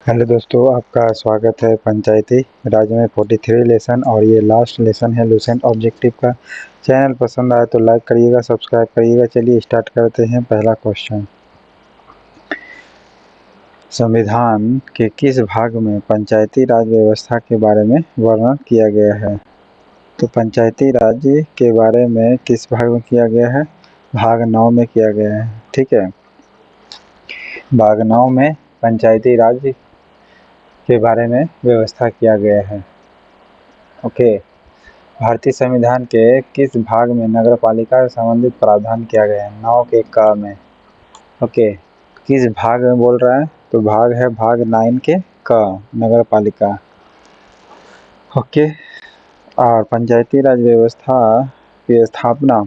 Hello दोस्तों, आपका स्वागत है पंचायती राज में 43 लेसन और ये लास्ट लेसन है लूसेंट ऑब्जेक्टिव का। चैनल पसंद आए तो लाइक करिएगा, सब्सक्राइब करिएगा। चलिए स्टार्ट करते हैं। पहला क्वेश्चन, संविधान के किस भाग में पंचायती राज व्यवस्था के बारे में वर्णन किया गया है? तो पंचायती राज के बारे में किस भाग में किया गया है? भाग 9 में किया गया है। ठीक है, भाग 9 में पंचायती राज के बारे में व्यवस्था किया गया है। ओके, भारतीय संविधान के किस भाग में नगरपालिका से संबंधित प्रावधान किया गया है? 9 के क में। ओके, किस भाग में बोल रहा है? तो भाग है भाग 9 के क, नगरपालिका। ओके, और पंचायती राज व्यवस्था की स्थापना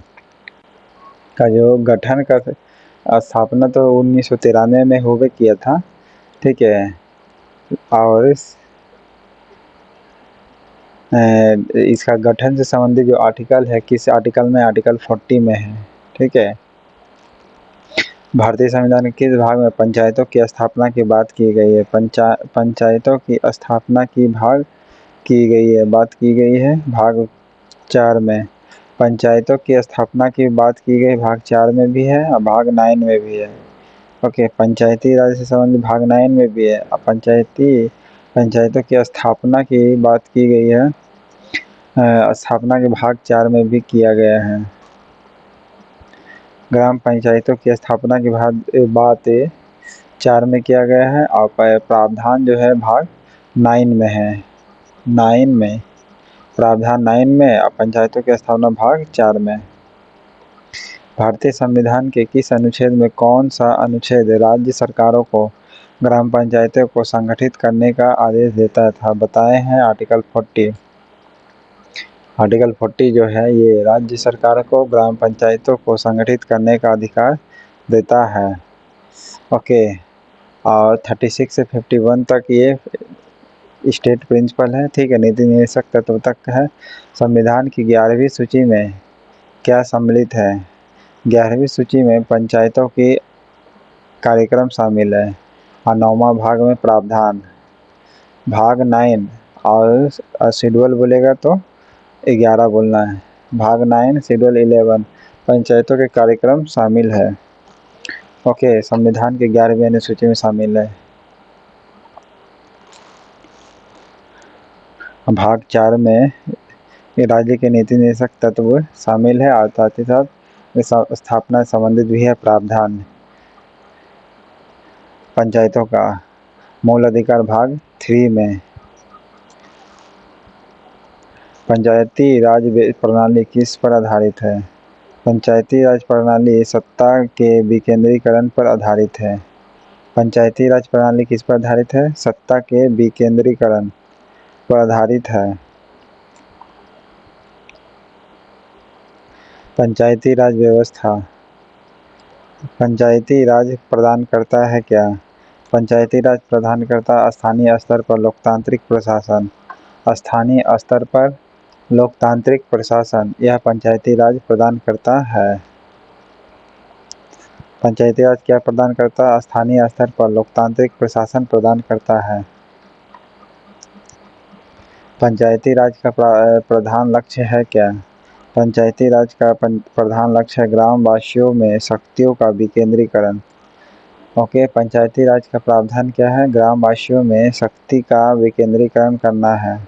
का जो गठन का स्थापना तो 1993 में होवे किया था। ठीक है, और इसका गठन से संबंधित जो आर्टिकल है, किस आर्टिकल में? आर्टिकल 40 में है। ठीक है, भारतीय संविधान के किस भाग में पंचायतों की स्थापना की बात की गई है? पंचायतों की स्थापना की बात की गई है भाग 4 में। पंचायतों की स्थापना की बात की गई भाग 4 में भी है और भाग 9 में भी है। ओके, पंचायती राज से संबंधित भाग 9 में भी है और पंचायतों की स्थापना की बात की गई है स्थापना के भाग 4 में भी किया गया है। ग्राम पंचायतों की स्थापना की बात 4 में किया गया है और प्रावधान जो है भाग 9 में है। 9 में प्रावधान 9 में और पंचायतों की स्थापना भाग 4 में। भारतीय संविधान के किस अनुच्छेद में कौन सा अनुच्छेद राज्य सरकारों को ग्राम पंचायतों को संगठित करने का आदेश देता था? बताए हैं आर्टिकल 40। आर्टिकल 40 जो है ये राज्य सरकार को ग्राम पंचायतों को संगठित करने का अधिकार देता है। ओके, और 36 से 51 तक ये स्टेट प्रिंसिपल है। ठीक है, नीति निदेशक तत्व तक है। संविधान की 11वीं सूची में क्या सम्मिलित है? 11वीं सूची में पंचायतों की कार्यक्रम शामिल है और 9वां भाग में प्रावधान। भाग 9 और शेड्यूल बोलेगा तो 11 बोलना है। भाग 9 शेड्यूल 11 पंचायतों के कार्यक्रम शामिल है। ओके, संविधान के 11वीं अनुसूची में शामिल है। भाग 4 में राज्य के नीति निदेशक तत्व शामिल है और साथ ही साथ स्थापना संबंधित भी है प्रावधान। पंचायतों का मूल अधिकार भाग 3 में। पंचायती राज प्रणाली किस पर आधारित है? पंचायती राज प्रणाली सत्ता के विकेंद्रीकरण पर आधारित है। पंचायती राज प्रणाली किस पर आधारित है? सत्ता के विकेंद्रीकरण पर आधारित है। पंचायती राज व्यवस्था, पंचायती राज प्रदान करता है क्या? पंचायती राज प्रदान करता स्थानीय स्तर पर लोकतांत्रिक प्रशासन। स्थानीय स्तर पर लोकतांत्रिक प्रशासन यह पंचायती राज प्रदान करता है। पंचायती राज क्या प्रदान करता है? स्थानीय स्तर पर लोकतांत्रिक प्रशासन प्रदान करता है। पंचायती राज का प्रधान लक्ष्य है क्या? पंचायती राज का प्रधान लक्ष्य है ग्राम वासियों में शक्तियों का विकेंद्रीकरण। ओके, पंचायती राज का प्रावधान क्या है? ग्राम वासियों में शक्ति का विकेंद्रीकरण करना है।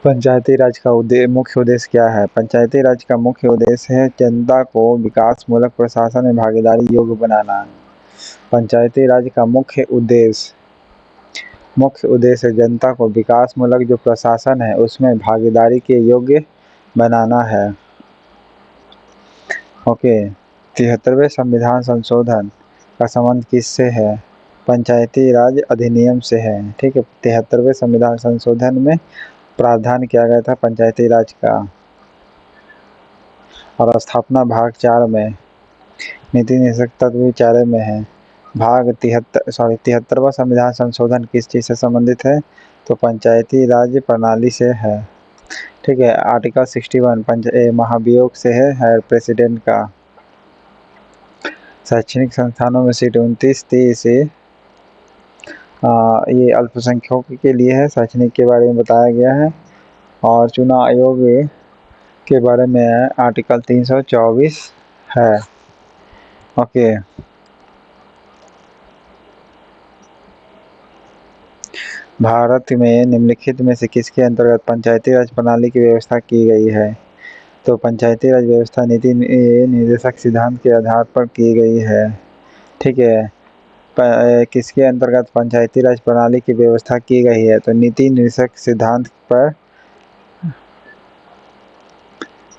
पंचायती राज का मुख्य उद्देश्य क्या है? पंचायती राज का मुख्य उद्देश्य है जनता को विकासमूलक प्रशासन में भागीदारी योग्य बनाना। पंचायती राज का मुख्य उद्देश्य जनता को विकासमूलक जो प्रशासन है उसमें भागीदारी के योग्य बनाना है। ओके, 73वें संविधान संशोधन का संबंध किससे है? पंचायती राज अधिनियम से है। ठीक है, 73वें संविधान संशोधन में प्रावधान किया गया था पंचायती राज का। और स्थापना भाग 4 में, नीति निदेशक तत्व 4 में है। भाग 73वां संविधान संशोधन किस चीज़ से संबंधित है? तो पंचायती राज प्रणाली से है। ठीक है। आर्टिकल 61 महाभियोग से है प्रेसिडेंट का। शैक्षणिक संस्थानों में सीट 29-30 ये अल्पसंख्यकों के लिए है। शैक्षणिक के बारे में बताया गया है। और चुनाव आयोग के बारे में आर्टिकल 324 है। ओके। भारत में निम्नलिखित में से किसके अंतर्गत पंचायती राज प्रणाली की व्यवस्था की गई है? तो पंचायती राज व्यवस्था नीति निर्देशक सिद्धांत के आधार पर की गई है। ठीक है। किसके अंतर्गत पंचायती राज प्रणाली की व्यवस्था की गई है? तो नीति निर्देशक सिद्धांत पर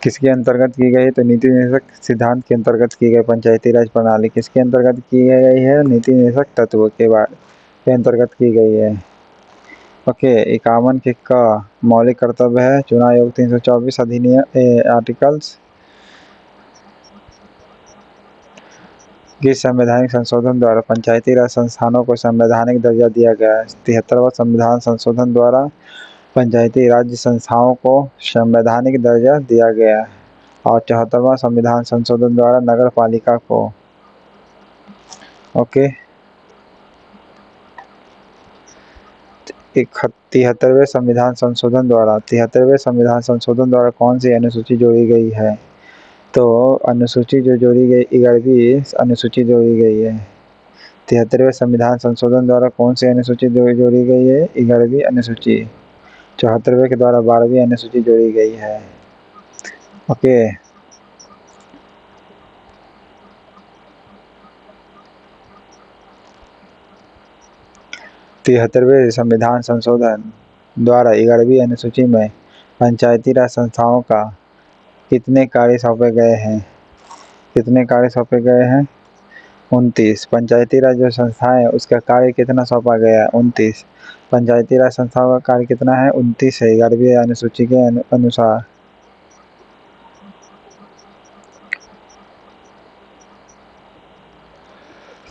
किसके अंतर्गत की गई है? तो नीति निर्देशक सिद्धांत के अंतर्गत की गई पंचायती राज प्रणाली किसके अंतर्गत की गई है? नीति निर्देशक तत्व के अंतर्गत की गई है। ओके। 51 के का मौलिक कर्तव्य है। चुनाव आयोग 324 अधिनियम आर्टिकल्स किस संवैधानिक संशोधन द्वारा पंचायती राज संस्थानों को संवैधानिक दर्जा दिया गया है? 73वां संविधान संशोधन द्वारा पंचायती राज्य संस्थाओं को संवैधानिक दर्जा दिया गया है। और 74वां संविधान संशोधन द्वारा नगर पालिका को। ओके। 73वें संविधान संशोधन द्वारा कौन सी अनुसूची जोड़ी गई है? तो अनुसूची जो जोड़ी गई 11वीं अनुसूची जोड़ी गई है। 73वें संविधान संशोधन द्वारा कौन सी अनुसूची जोड़ी गई है? 11वीं अनुसूची। 74वें के द्वारा 12वीं अनुसूची जोड़ी गई है। ओके। तिहत्तरवें संविधान संशोधन द्वारा 11वीं अनुसूची में पंचायती राज संस्थाओं का कितने कार्य सौंपे गए हैं? कितने कार्य सौंपे गए हैं? 29। पंचायती राज जो संस्था है उसका कार्य कितना सौंपा गया है? 29। पंचायती राज संस्थाओं का कार्य कितना है? 29 है 11वीं अनुसूची के अनुसार।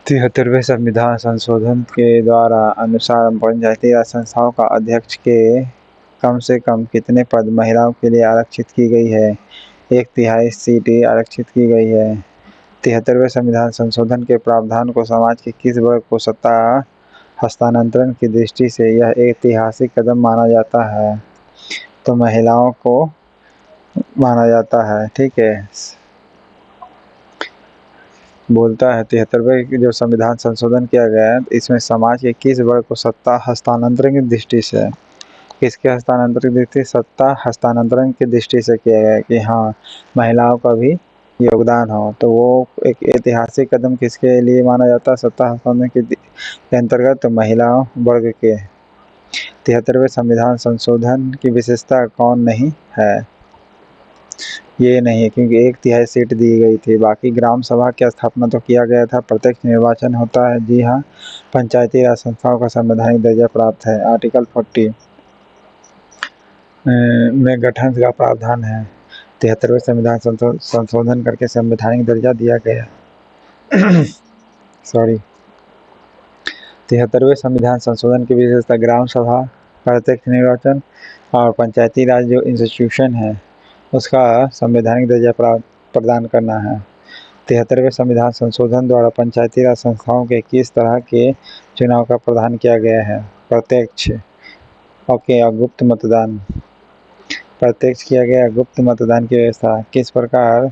तिहत्तरवें संविधान संशोधन के द्वारा अनुसार पंचायती राज संस्थाओं का अध्यक्ष के कम से कम कितने पद महिलाओं के लिए आरक्षित की गई है? 1/3 सीटें आरक्षित की गई है। 73वें संविधान संशोधन के प्रावधान को समाज के किस वर्ग को सत्ता हस्तांतरण की दृष्टि से यह ऐतिहासिक कदम माना जाता है? तो महिलाओं को माना जाता है। ठीक है। बोलता है 73वें जो संविधान संशोधन किया गया है इसमें समाज के किस वर्ग को सत्ता हस्तांतरण की दृष्टि से, किसके हस्तांतरण की दृष्टि? सत्ता हस्तांतरण की दृष्टि से किया गया है कि हाँ महिलाओं का भी योगदान हो। तो वो एक ऐतिहासिक कदम किसके लिए माना जाता है? सत्ता हस्तांतरण के अंतर्गत महिलाओं वर्ग के। 73वें संविधान संशोधन की विशेषता कौन नहीं है? ये नहीं है क्योंकि 1/3 सीट दी गई थी। बाकी ग्राम सभा की स्थापना तो किया गया था। प्रत्यक्ष निर्वाचन होता है। जी हाँ। पंचायती राज संस्थाओं का संवैधानिक दर्जा प्राप्त है। आर्टिकल 40 में गठन का प्रावधान है। 73वें संविधान संशोधन करके संवैधानिक दर्जा दिया गया। सॉरी। 73वें संविधान संशोधन की विशेषता ग्राम सभा, प्रत्यक्ष निर्वाचन और पंचायती राज जो इंस्टीट्यूशन है उसका संवैधानिक दर्जा प्रदान करना है। 73वें संविधान संशोधन द्वारा पंचायती राज संस्थाओं के किस तरह के चुनाव का प्रावधान किया गया है? प्रत्यक्ष। ओके। और गुप्त मतदान। प्रत्यक्ष किया गया। गुप्त मतदान की व्यवस्था किस प्रकार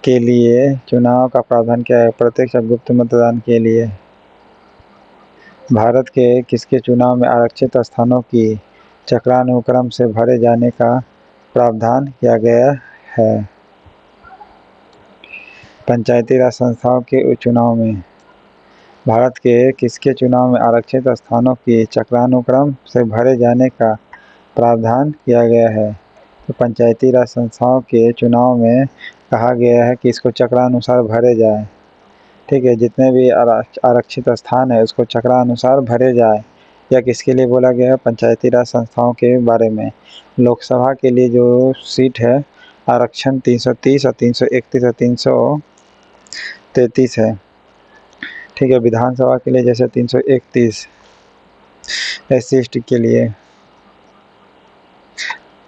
के लिए चुनाव का प्रावधान किया है? प्रत्यक्ष और गुप्त मतदान के लिए। भारत के किसके चुनाव में आरक्षित स्थानों की चक्रानुक्रम से भरे जाने का प्रावधान किया गया है? पंचायती राज संस्थाओं के चुनाव में भारत के किसके चुनाव में आरक्षित स्थानों की चक्रानुक्रम से भरे जाने का प्रावधान किया गया है? तो पंचायती राज संस्थाओं के चुनाव में कहा गया है कि इसको चक्रानुसार भरे जाए। ठीक है। जितने भी आरक्षित स्थान है उसको चक्रानुसार भरे जाए। या किसके लिए बोला गया है? पंचायती राज संस्थाओं के बारे में। लोकसभा के लिए जो सीट है आरक्षण 330 और 331 और 333 है। ठीक है। विधानसभा के लिए जैसे 331 SC/ST के लिए।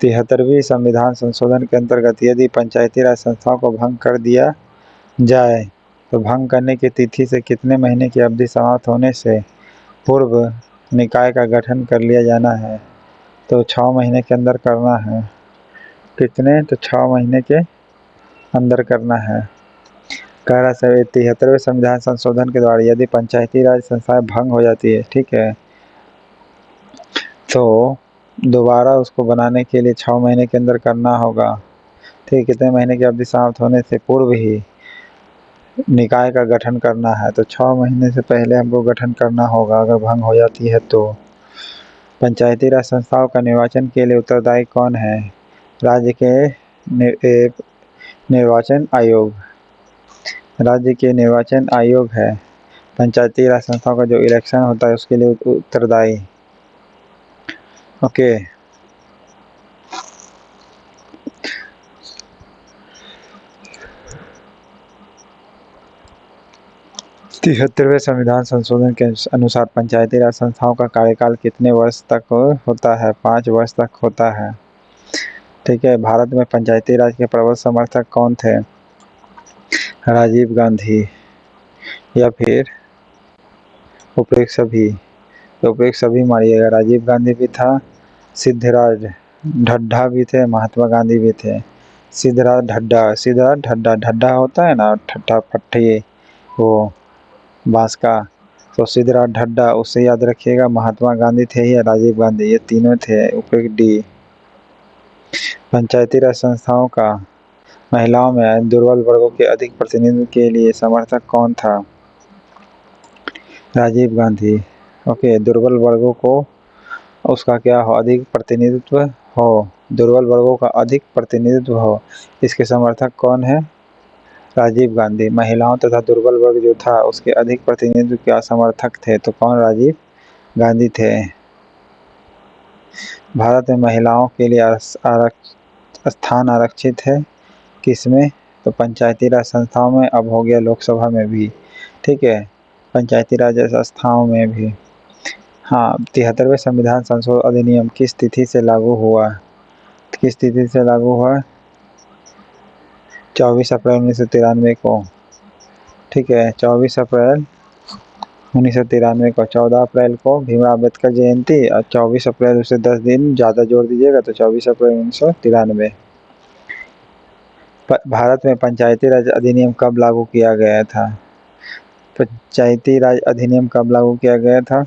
73वीं संविधान संशोधन के अंतर्गत यदि पंचायती राज संस्थाओं को भंग कर दिया जाए तो भंग करने की तिथि से कितने महीने की अवधि समाप्त होने से पूर्व निकाय का गठन कर लिया जाना है? तो 6 महीने के अंदर करना है। कितने? तो 6 महीने के अंदर करना है। कह रहा है 73वें संविधान संशोधन के द्वारा यदि पंचायती राज संस्थाएं भंग हो जाती है, ठीक है, तो दोबारा उसको बनाने के लिए 6 महीने के अंदर करना होगा। ठीक, कितने महीने की अवधि समाप्त होने से पूर्व ही निकाय का गठन करना है, तो 6 महीने से पहले हमको गठन करना होगा अगर भंग हो जाती है तो। पंचायती राज संस्थाओं का निर्वाचन के लिए उत्तरदायी कौन है? राज्य के निर्वाचन आयोग। राज्य के निर्वाचन आयोग है पंचायती राज संस्थाओं का जो इलेक्शन होता है उसके लिए उत्तरदायी। ओके, तिहत्तरवें संविधान संशोधन के अनुसार पंचायती राज संस्थाओं का कार्यकाल कितने वर्ष तक होता है? 5 वर्ष तक होता है। ठीक है, भारत में पंचायती राज के प्रबल समर्थक कौन थे? राजीव गांधी या फिर उपयुक्त सभी? तो उपयुक्त सभी मानिएगा। राजीव गांधी भी था, सिद्धराज ढड्ढा भी थे, महात्मा गांधी भी थे। सिद्धराज ढड्ढा ढड्ढा होता है ना, ठट्ठा फट्टी वो बांस का, तो सिद्धराज ढड्ढा, उससे याद रखिएगा। महात्मा गांधी थे या राजीव गांधी, ये तीनों थे। उपयुक्त डी। पंचायती राज संस्थाओं का महिलाओं में दुर्बल वर्गों के अधिक प्रतिनिधित्व के लिए समर्थक कौन था? राजीव गांधी। ओके, दुर्बल वर्गों को उसका क्या हो? अधिक प्रतिनिधित्व हो, दुर्बल वर्गों का अधिक प्रतिनिधित्व हो, इसके समर्थक कौन है? राजीव गांधी। महिलाओं तथा दुर्बल वर्ग जो था उसके अधिक प्रतिनिधित्व के समर्थक थे, तो कौन? राजीव गांधी थे। भारत में महिलाओं के लिए स्थान आरक्षित है किसमें? तो पंचायती राज संस्थाओं में, अब हो गया लोकसभा में भी। ठीक है, पंचायती राज संस्थाओं में भी। हाँ, 73वें संविधान संशोधन अधिनियम किस तिथि से लागू हुआ? किस तिथि से लागू हुआ? 24 अप्रैल 1993 को। ठीक है, 24 अप्रैल 1993 को। 14 अप्रैल को भीमराव अम्बेडकर जयंती और 24 अप्रैल उसे 10 दिन ज़्यादा जोड़ दीजिएगा तो 24 अप्रैल 1993। भारत में पंचायती राज अधिनियम कब लागू किया गया था? पंचायती राज अधिनियम कब लागू किया गया था?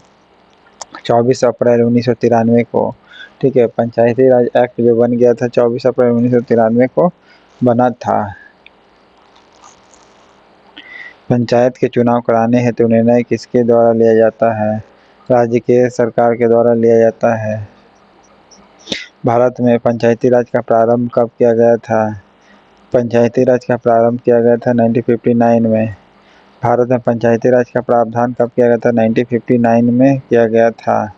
24 अप्रैल 1993 को। ठीक है, पंचायती राज एक्ट जो बन गया था 24 अप्रैल 1993 को बना था। पंचायत के चुनाव कराने हेतु निर्णय किसके द्वारा लिया जाता है? राज्य के सरकार के द्वारा लिया जाता है। भारत में पंचायती राज का प्रारंभ कब किया गया था? पंचायती राज का प्रारंभ किया गया था 1959 में। भारत में पंचायती राज का प्रावधान कब किया गया था? 1959 में किया गया था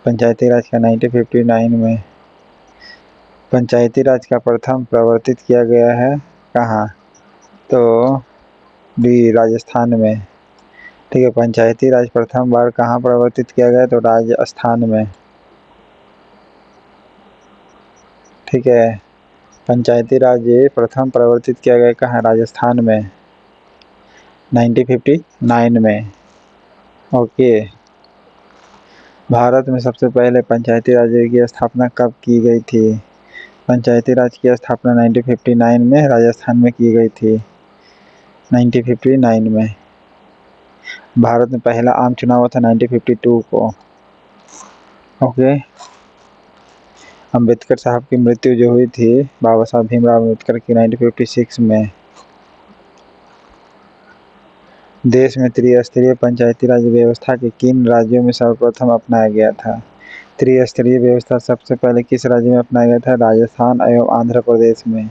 पंचायती राज का, 1959 में। पंचायती राज का प्रथम प्रवर्तित किया गया है कहाँ? तो डी, राजस्थान में। ठीक है, पंचायती राज प्रथम बार कहाँ प्रवर्तित किया गया? तो राजस्थान में। ठीक है, पंचायती राज प्रथम प्रवर्तित किया गया कहाँ? राजस्थान में, 1959 में। ओके, भारत में सबसे पहले पंचायती राज की स्थापना कब की गई थी? पंचायती राज की स्थापना 1959 में राजस्थान में की गई थी, 1959 में। भारत में पहला आम चुनाव हुआ था 1952 को। ओके, अम्बेडकर साहब की मृत्यु जो हुई थी, बाबा साहब भीमराव अम्बेडकर की, 1956 में। देश में त्रिस्तरीय पंचायती राज व्यवस्था के किन राज्यों में सर्वप्रथम अपनाया गया था? त्रिस्तरीय व्यवस्था सबसे पहले किस राज्य में अपनाया गया था? राजस्थान एवं आंध्र प्रदेश में।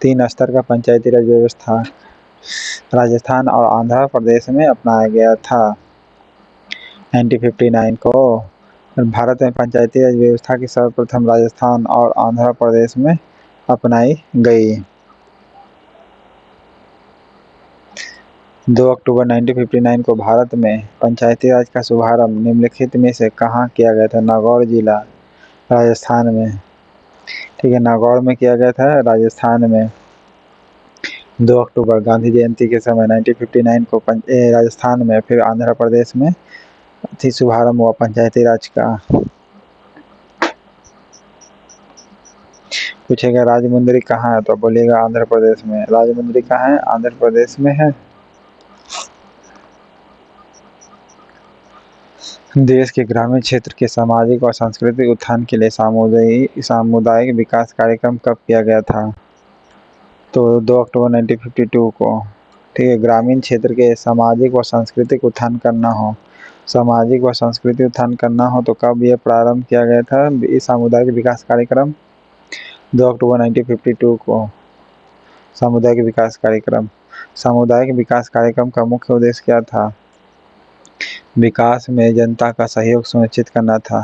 3 स्तर का पंचायती राज व्यवस्था राजस्थान और आंध्र प्रदेश में अपनाया गया था 1959 को। भारत में पंचायती राज व्यवस्था की सर्वप्रथम राजस्थान और आंध्र प्रदेश में अपनाई गई। 2 अक्टूबर 1959 को भारत में पंचायती राज का शुभारंभ निम्नलिखित में से कहाँ किया गया था? नागौर जिला, राजस्थान में। ठीक है, नागौर में किया गया था राजस्थान में 2 अक्टूबर गांधी जयंती के समय 1959 को राजस्थान में, फिर आंध्र प्रदेश में थी शुभारंभ हुआ पंचायती राज का। पूछेगा राजमुंदरी कहाँ है, तो बोलिएगा आंध्र प्रदेश में। राजमुंदरी कहाँ है? आंध्र प्रदेश में है। देश के ग्रामीण क्षेत्र के सामाजिक और सांस्कृतिक उत्थान के लिए सामुदायिक विकास कार्यक्रम कब किया गया था? तो 2 अक्टूबर 1952 को। ठीक है, ग्रामीण क्षेत्र के सामाजिक और सांस्कृतिक उत्थान करना हो, सामाजिक और सांस्कृतिक उत्थान करना हो तो कब ये प्रारंभ किया गया था ये सामुदायिक विकास कार्यक्रम? 2 अक्टूबर 1952 को। सामुदायिक विकास कार्यक्रम, सामुदायिक विकास कार्यक्रम का मुख्य उद्देश्य क्या था? विकास में जनता का सहयोग सुनिश्चित करना था।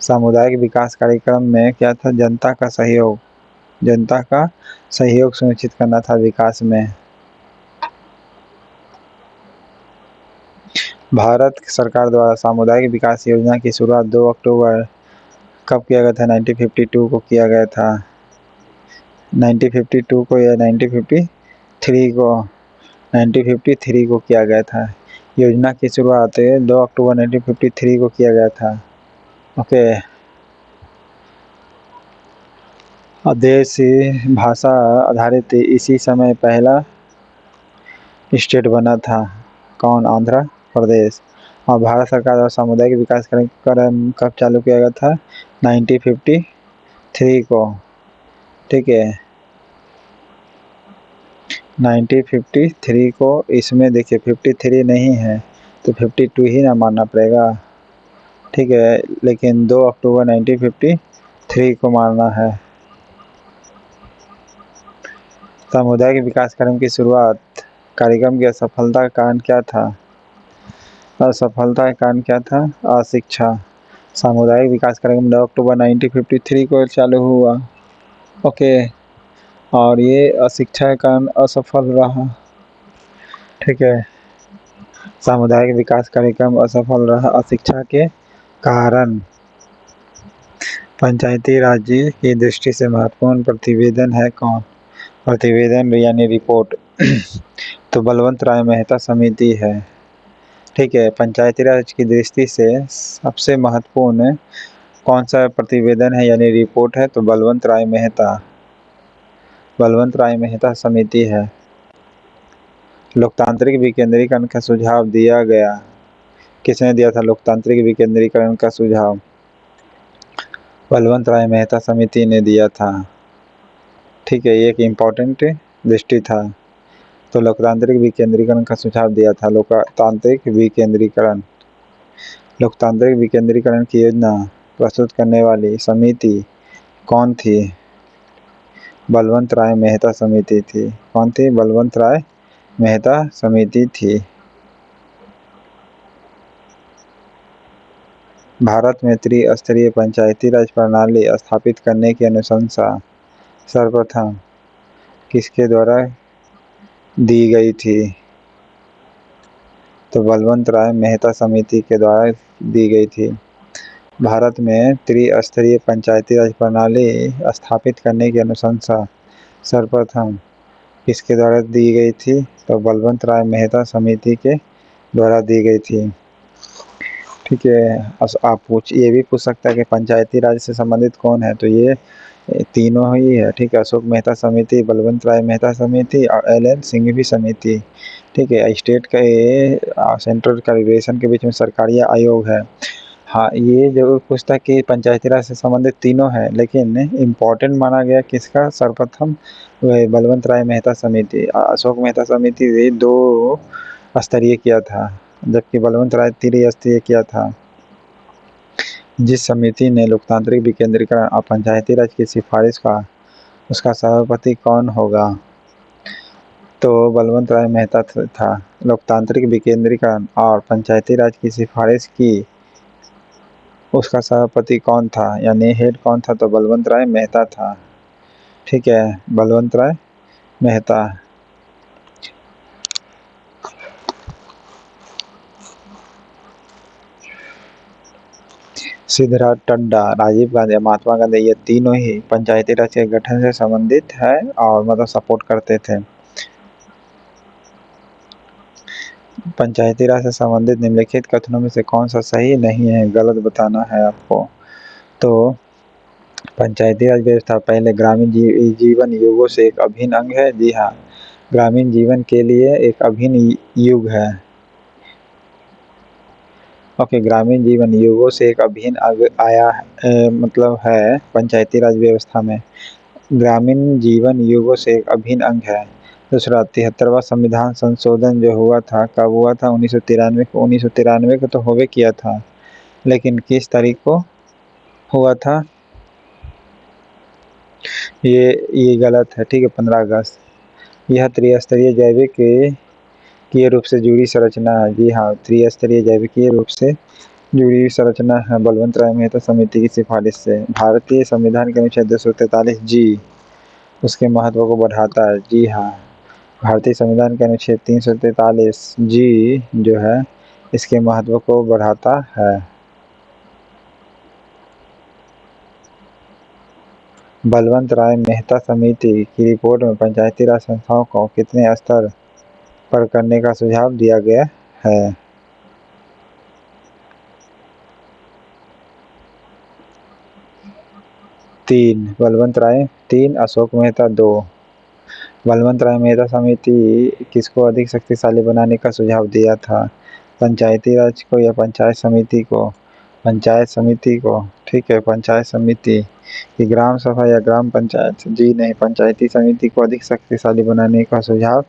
सामुदायिक विकास कार्यक्रम में क्या था? जनता का सहयोग, जनता का सहयोग सुनिश्चित करना था विकास में। भारत सरकार द्वारा सामुदायिक विकास योजना की शुरुआत 2 अक्टूबर कब किया गया था? 1952 को किया गया था। 1952 को या 1953 को? 1953 को किया गया था। योजना की शुरुआत 2 अक्टूबर 1953 को किया गया था। ओके। देशी भाषा आधारित इसी समय पहला स्टेट बना था। कौन? आंध्र प्रदेश। और भारत सरकार द्वारा सामुदायिक विकास कार्यक्रम कब चालू किया गया था? 1953 को। ठीक है, 1953 को। इसमें देखिए 53 नहीं है तो 52 ही ना मानना पड़ेगा। ठीक है, लेकिन 2 अक्टूबर 1953 को मानना है। सामुदायिक विकास कार्यक्रम की शुरुआत, कार्यक्रम की असफलता का कारण क्या था? असफलता का कारण क्या था? अशिक्षा। सामुदायिक विकास कार्यक्रम 2 अक्टूबर 1953 को चालू हुआ। ओके, और ये अशिक्षा के कारण असफल रहा। ठीक है, सामुदायिक विकास कार्यक्रम असफल रहा अशिक्षा के कारण। पंचायती राज की दृष्टि से महत्वपूर्ण प्रतिवेदन है कौन? प्रतिवेदन यानी रिपोर्ट तो बलवंत राय मेहता समिति है। ठीक है, पंचायती राज की दृष्टि से सबसे महत्वपूर्ण कौन सा प्रतिवेदन है यानी रिपोर्ट है? तो बलवंत राय मेहता समिति है। लोकतांत्रिक विकेंद्रीकरण का सुझाव दिया गया, किसने दिया था लोकतांत्रिक विकेंद्रीकरण का सुझाव? बलवंत राय मेहता समिति ने दिया था। ठीक है, ये एक इम्पोर्टेंट दृष्टि था। तो लोकतांत्रिक विकेंद्रीकरण का सुझाव दिया था। लोकतांत्रिक विकेंद्रीकरण की योजना प्रस्तुत करने वाली समिति कौन थी? बलवंत राय मेहता समिति थी। कौन थी? बलवंत राय मेहता समिति थी। भारत में त्रिस्तरीय पंचायती राज प्रणाली स्थापित करने की अनुशंसा सर्वप्रथम किसके द्वारा दी गई थी? तो बलवंत राय मेहता समिति के द्वारा दी गई थी। भारत में त्रिस्तरीय पंचायती राज प्रणाली स्थापित करने की अनुशंसा सर्वप्रथम किसके द्वारा दी गई थी? तो बलवंत राय मेहता समिति के द्वारा दी गई थी। ठीक है, आप ये भी पूछ सकता है कि पंचायती राज से संबंधित कौन है? तो ये तीनों ही है। ठीक है, अशोक मेहता समिति, बलवंत राय मेहता समिति और LN सिंघवी समिति। ठीक है, स्टेट का ये सेंट्रल कैलिब्रेशन के बीच में सरकारी आयोग है। हाँ, ये जरूर पूछता कि पंचायती राज से संबंधित तीनों है, लेकिन इम्पोर्टेंट माना गया किसका? सर्वप्रथम वह बलवंत राय मेहता समिति। अशोक मेहता समिति 2 स्तरीय किया था, जबकि बलवंत राय त्रिस्तरीय किया था। जिस समिति ने लोकतांत्रिक विकेंद्रीकरण और पंचायती राज की सिफारिश का, उसका सभापति कौन होगा? तो बलवंत राय मेहता था। लोकतांत्रिक विकेंद्रीकरण और पंचायती राज की सिफारिश की, उसका सभापति कौन था यानी हेड कौन था? तो बलवंत राय मेहता था। ठीक है, बलवंत राय मेहता। सिद्धराज टड्डा, राजीव गांधी, महात्मा गांधी, ये तीनों ही पंचायती राज के गठन से संबंधित है और मतलब सपोर्ट करते थे। पंचायती राज से संबंधित निम्नलिखित कथनों में से कौन सा सही नहीं है, गलत बताना है आपको। तो पंचायती राज व्यवस्था पहले ग्रामीण जीवन युगों से एक अभिन्न अंग है। जी हाँ, ग्रामीण जीवन के लिए एक अभिन्न युग है। ओके, ग्रामीण जीवन युगों से एक अभिन्न अंग आया मतलब है पंचायती राज व्यवस्था में। ग्रामीण जीवन युगों से एक अभिन्न अंग है। दूसरा, 73वां संविधान संशोधन जो हुआ था, कब हुआ था? 1993 को। 1993 को तो होवे किया था, लेकिन किस तारीख को हुआ था? ये गलत है, ठीक है, 15 अगस्त। यह त्रिस्तरीय जैविकीय रूप से जुड़ी संरचना है। जी हाँ, त्रिस्तरीय जैविकीय रूप से जुड़ी संरचना है, बलवंत राय मेहता समिति की सिफारिश से। भारतीय संविधान के अनुच्छेद 243 जी उसके महत्व को बढ़ाता है। जी हाँ, भारतीय संविधान के अनुच्छेद 343 जी जो है इसके महत्व को बढ़ाता है। बलवंत राय मेहता समिति की रिपोर्ट में पंचायती राज संस्थाओं को कितने स्तर पर करने का सुझाव दिया गया है? 3 बलवंत राय, 3 अशोक मेहता, 2। बलवंत राय मेहता समिति किसको अधिक शक्तिशाली बनाने का सुझाव दिया था? पंचायती राज को या पंचायत समिति को? पंचायत समिति को, ठीक है, पंचायत समिति की ग्राम सभा या ग्राम पंचायत? जी नहीं, पंचायती समिति को अधिक शक्तिशाली बनाने का सुझाव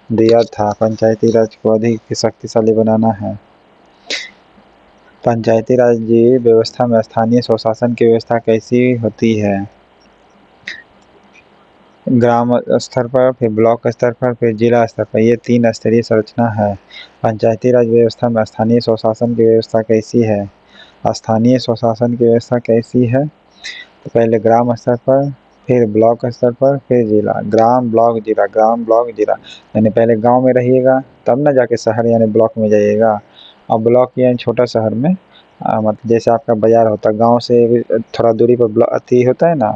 दिया था। पंचायती राज को अधिक शक्तिशाली बनाना है। पंचायती राज व्यवस्था में स्थानीय स्वशासन की व्यवस्था कैसी होती है? ग्राम स्तर पर, फिर ब्लॉक स्तर पर, फिर जिला स्तर पर, ये 3 स्तरीय संरचना है। पंचायती राज व्यवस्था में स्थानीय स्वशासन की व्यवस्था कैसी है? स्थानीय स्वशासन की व्यवस्था कैसी है? तो पहले ग्राम स्तर पर, फिर ब्लॉक स्तर पर, फिर जिला। ग्राम, ब्लॉक, जिला, ग्राम, ब्लॉक, जिला। यानी पहले गांव में रहिएगा, तब ना जाके शहर यानी ब्लॉक में जाइएगा। और ब्लॉक यानी छोटा शहर में, मतलब जैसे आपका बाजार होता है, गाँव से थोड़ा दूरी पर अति होता है ना,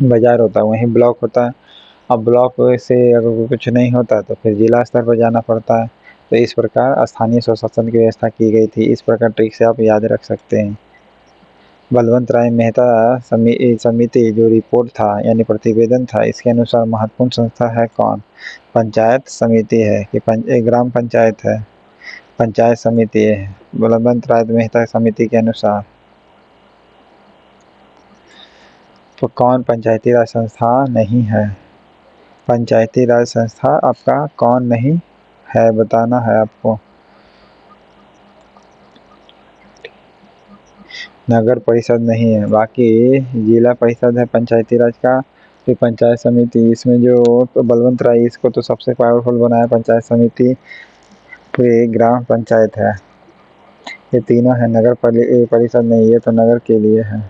बाजार होता है, वहीं ब्लॉक होता है। अब ब्लॉक से अगर कुछ नहीं होता तो फिर जिला स्तर पर जाना पड़ता है। तो इस प्रकार स्थानीय स्वशासन की व्यवस्था की गई थी। इस प्रकार ट्रिक से आप याद रख सकते हैं। बलवंत राय मेहता समिति जो रिपोर्ट था यानी प्रतिवेदन था, इसके अनुसार महत्वपूर्ण संस्था है कौन? पंचायत समिति है कि ग्राम पंचायत है? पंचायत समिति है बलवंत राय मेहता समिति के अनुसार। तो कौन पंचायती राज संस्था नहीं है? पंचायती राज संस्था आपका कौन नहीं है, बताना है आपको। नगर परिषद नहीं है, बाकी जिला परिषद है पंचायती राज का। फिर पंचायत समिति, इसमें जो बलवंत राय इसको तो सबसे पावरफुल बनाया पंचायत समिति। फिर ग्राम पंचायत है, ये तीनों है। नगर परिषद नहीं, ये तो नगर के लिए है,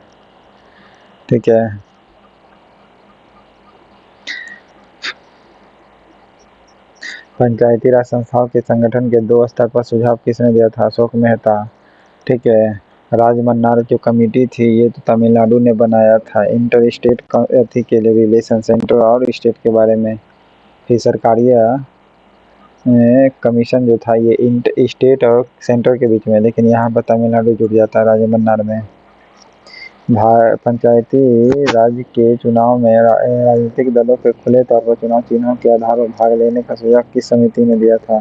ठीक है। पंचायती राज संस्थाओं के संगठन के 2 स्तर पर सुझाव किसने दिया था? अशोक मेहता, ठीक है। राजमन्नार जो कमेटी थी ये तो तमिलनाडु ने बनाया था, इंटर स्टेट अथी के लिए, रिलेशन सेंटर और स्टेट के बारे में। फिर सरकारी कमीशन जो था ये स्टेट और सेंटर के बीच में, लेकिन यहाँ पर तमिलनाडु जुड़ जाता है राजमन्नार में। पंचायती राज के चुनाव में राजनीतिक दलों के खुले तौर पर चुनाव चिन्हों के आधार पर भाग लेने का सुझाव किस समिति ने दिया था?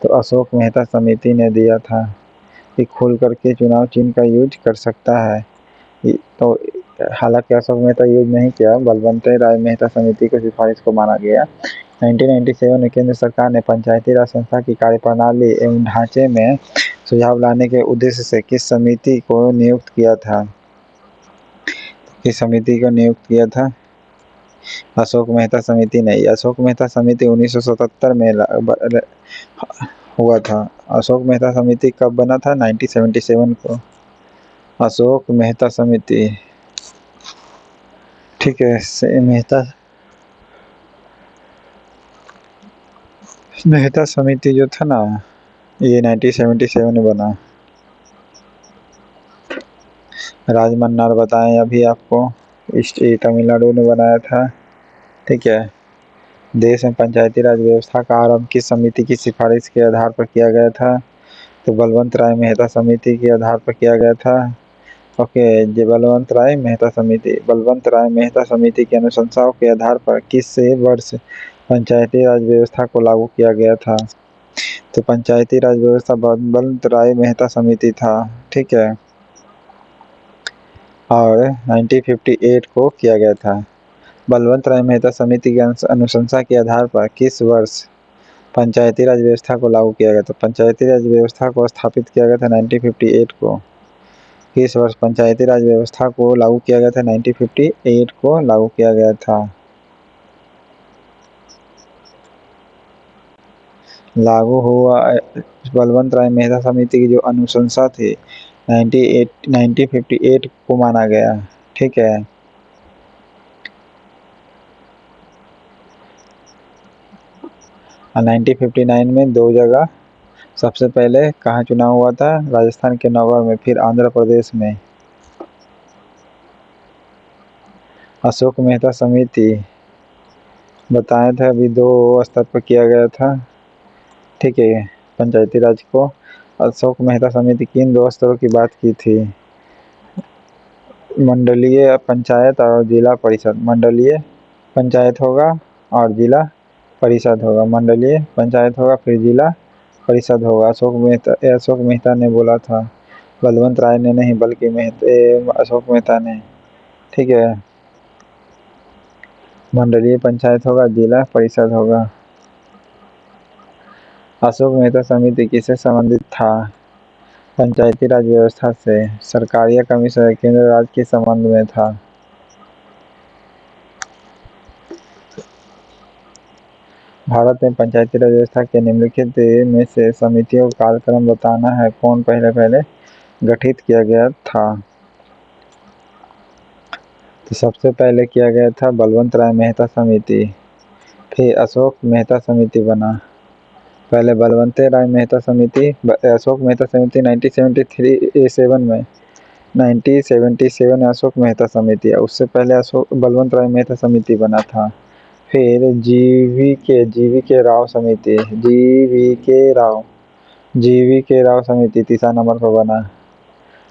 तो अशोक मेहता समिति ने दिया था कि खुल करके चुनाव चिन्ह का यूज कर सकता है। तो हालांकि अशोक मेहता यूज नहीं किया, बलवंत राय मेहता समिति को सिफारिश को माना गया। 1997 में केंद्र सरकार ने पंचायती राज संस्था की कार्यप्रणाली एवं ढांचे में सुधार लाने के उद्देश्य से किस समिति को नियुक्त किया था? किस समिति को नियुक्त किया था? अशोक मेहता समिति नहीं। अशोक मेहता समिति 1977 में हुआ था। अशोक मेहता समिति कब बना था? 1977 को। अशोक मेहता समिति, ठीक है। मेहता समिति जो था ना, ये 1977 में बना। राजमन्नार बताएं अभी आपको, ये तमिलनाडु ने बनाया था। ठीक है। देश में पंचायती राज व्यवस्था का आरंभ किस समिति की सिफारिश के आधार पर किया गया था? तो बलवंत राय मेहता समिति के आधार पर किया गया था। ओके, ये बलवंत राय मेहता समिति की अनुशंसाओं के आधार पर किस वर्ष पंचायती राज व्यवस्था को लागू किया गया था? तो पंचायती राज व्यवस्था बलवंत राय मेहता समिति था। ठीक है। और 1958 को किया गया था। बलवंत राय मेहता समिति की अनुशंसा के आधार पर किस वर्ष पंचायती राज व्यवस्था को लागू किया गया? तो पंचायती राज व्यवस्था को स्थापित किया गया था 1958 को। किस वर्ष पंचायती राज व्यवस्था को लागू किया गया था? 1958 को लागू किया गया था। लागू हुआ बलवंत राय मेहता समिति की जो अनुशंसा थी 1958 को माना गया। ठीक है। 1959 में 2 जगह, सबसे पहले कहाँ चुनाव हुआ था? राजस्थान के नौगढ़ में, फिर आंध्र प्रदेश में। अशोक मेहता समिति बताया था अभी 2 स्तर पर किया गया था। ठीक है। पंचायती राज को अशोक मेहता समिति किन 2 स्तरों की बात की थी? मंडलीय पंचायत और जिला परिषद। मंडलीय पंचायत होगा और जिला परिषद होगा। मंडलीय पंचायत होगा फिर जिला परिषद होगा। अशोक मेहता ने बोला था, बलवंत राय ने नहीं, बल्कि अशोक मेहता ने। ठीक है। मंडलीय पंचायत होगा, जिला परिषद होगा। अशोक मेहता समिति किससे संबंधित था? पंचायती राज व्यवस्था से। सरकार या कमीशन केंद्र राज्य के संबंध में था। भारत में पंचायती राज व्यवस्था के निम्नलिखित में से समितियों का कार्यक्रम बताना है। कौन पहले गठित किया गया था? तो सबसे पहले किया गया था बलवंत राय मेहता समिति, फिर अशोक मेहता समिति बना। पहले बलवंत राय मेहता समिति, अशोक मेहता समिति 1973 में 1977 अशोक मेहता समिति है। उससे पहले बलवंत राय मेहता समिति बना था। फिर जीवी के राव समिति, जीवी के राव समिति तीसरा नंबर पर बना।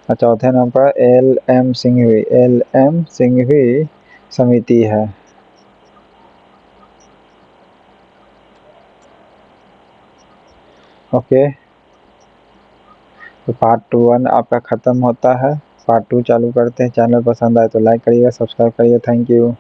और चौथे नंबर पर एल एम सिंघवी समिति है। ओके, तो पार्ट 1 आपका ख़त्म होता है। पार्ट 2 चालू करते हैं। चैनल पसंद आए तो लाइक करिएगा, सब्सक्राइब करिए। Thank you.